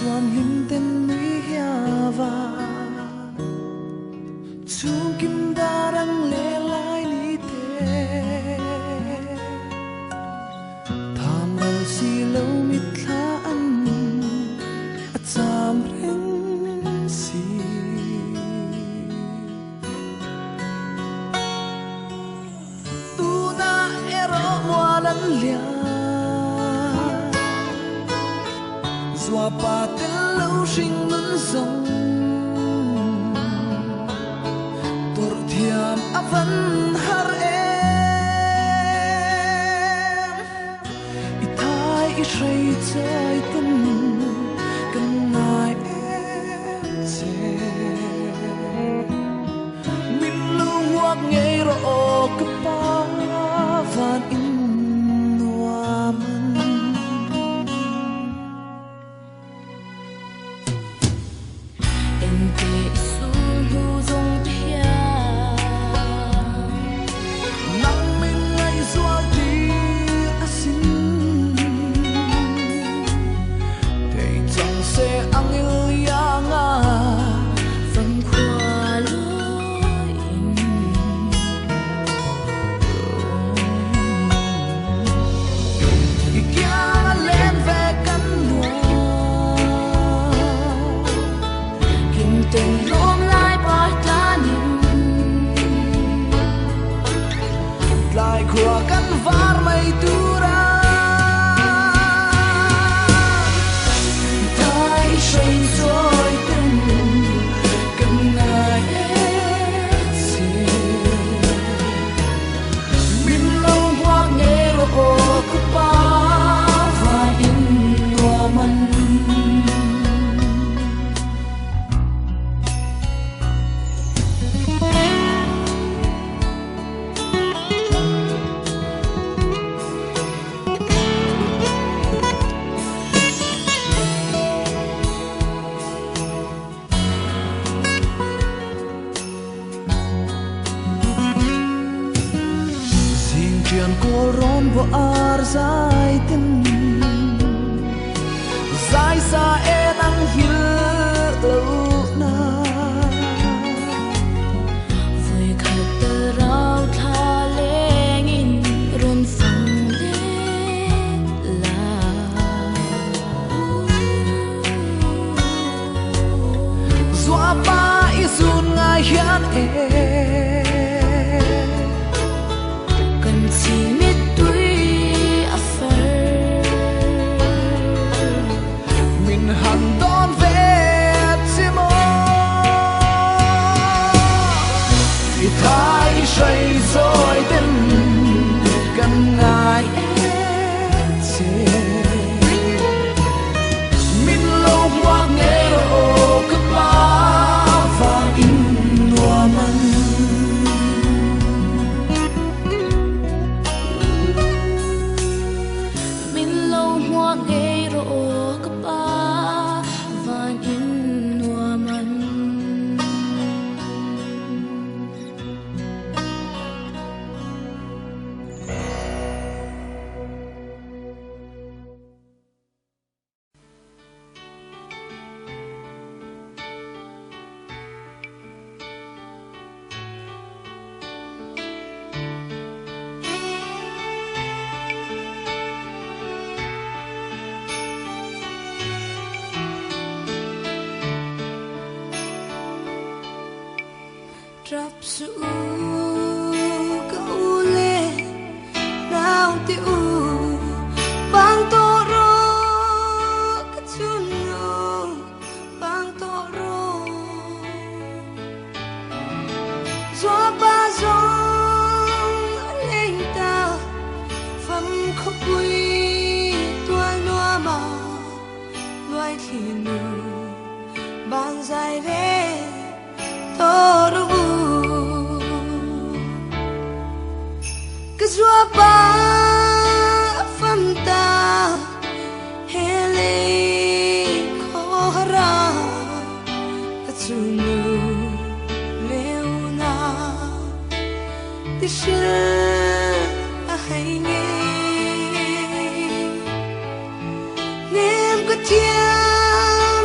xuân hình tên núi hiava chung kim đa đang lê lại ní tê tham lâu si lâu mít tha ăn at sam reng si tu na ero mua lăn lia Dua pa tên lâu sinh ngân dòng Tor thiam a vẫn har em I thai I shay chơi tâm Cần ngài em chê Min lưu hoặc ngay rõ cấp ba Van in hoa mân Của căn var mây tura thay say rồi tình cần ai sẽ min lâu hoa nghe lo của ba và in hoa mân Chuyện cô rôn vô ar dài tình dài xa e năng hiu lâu na vui khát tơ rau tha lên in rôn phăng lên la Dua pa isun ngai hian e chỉ biết tuổi affair mình hằng đón về chỉ mơ thì thay say rồi tình cần ngài chê mình lâu hoa nghe rồi cứ ba và in hoa mân Rap su kau le nau ti u bang toro kacunu bang toro Dua ba zong lên ta pham khóc vui tua noa ma loài thì nu bang dài re toro Dua pa fanta hele khora kachunu leuna tisha hay nghe nem có chia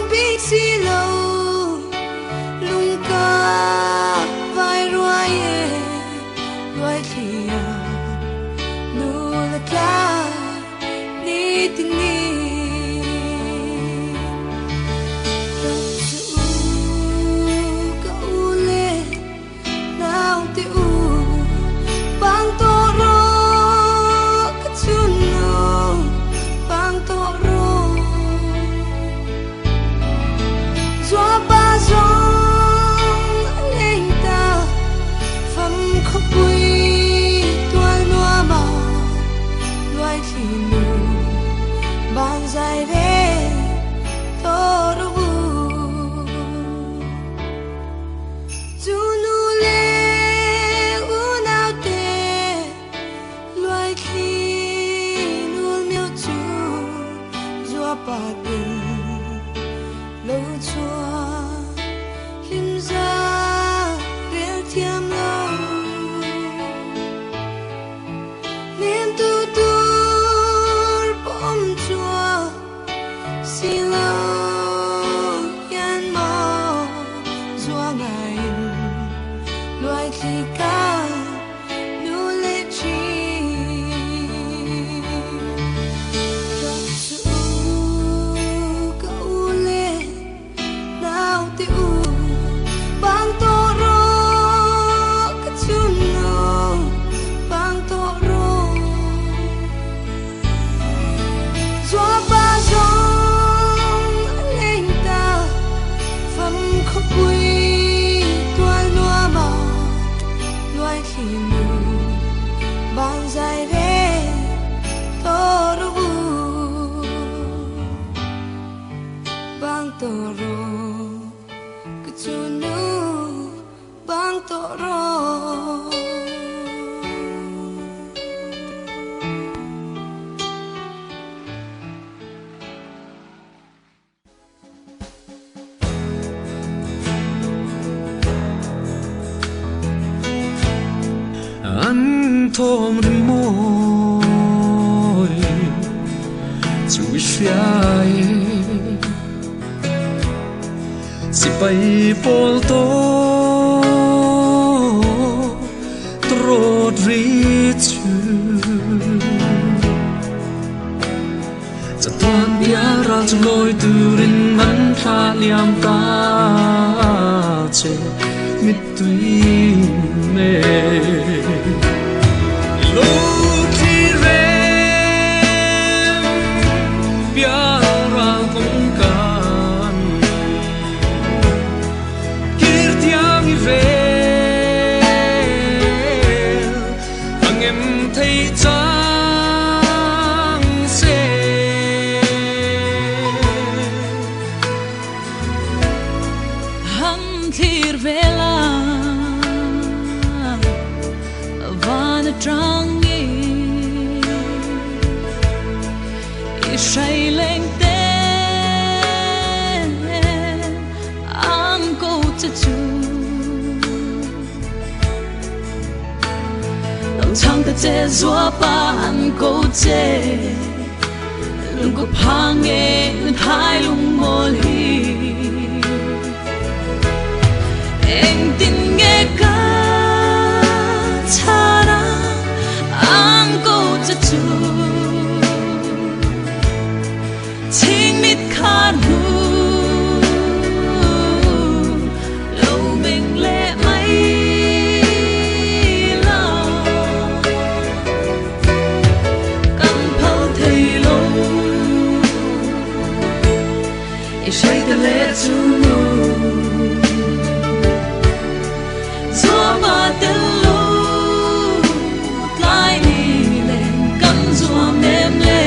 Thom ri moi chui fiai si pai pol to trot ri chu za tuan bia ra chu loi tu rin man tha liam ta che mit tui me che zua pan ko che lung ko phange thai lung mol hi eng tin nge ka chara ang ko cha chu ching mit khan hu lo ming le mai to so ba de lo lai ni le kan zo mem le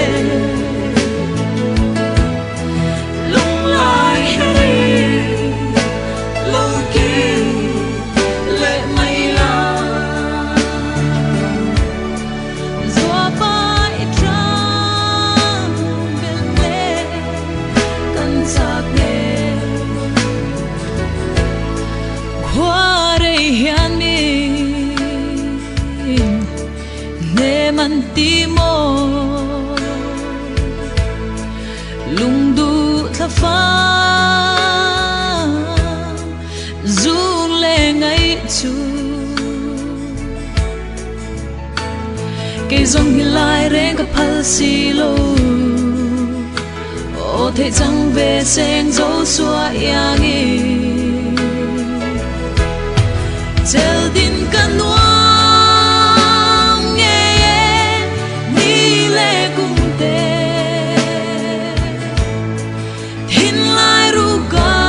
long lai lo ki le mai la so ba I tram ben le kan sak ne Timo lung du tha fa zun le ngai chu ke zong hi lai reng ka phal si lo có thể chẳng về sen dấu xua yang y chờ tin căn nuông nghe ni lệ cùng tê tin lại ru ca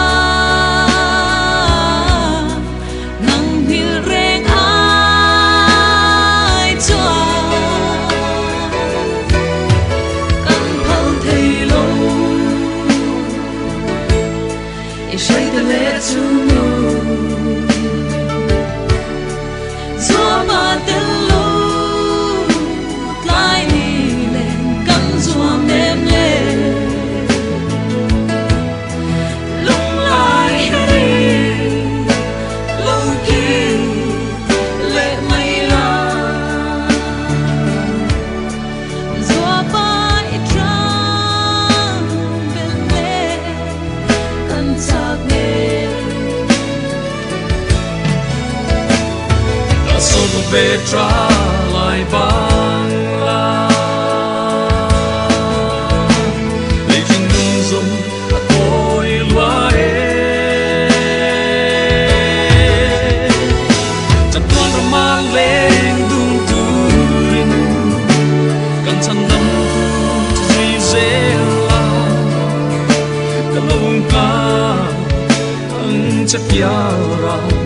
nang hil reng ai cho căn thâu thầy lâu e say the let to know về trả lại bằng la lấy chính dung dung tôi loa chẳng còn ra mang lên dung turin cần chân năm gì dễ la cả lâu ca anh chắc ya ra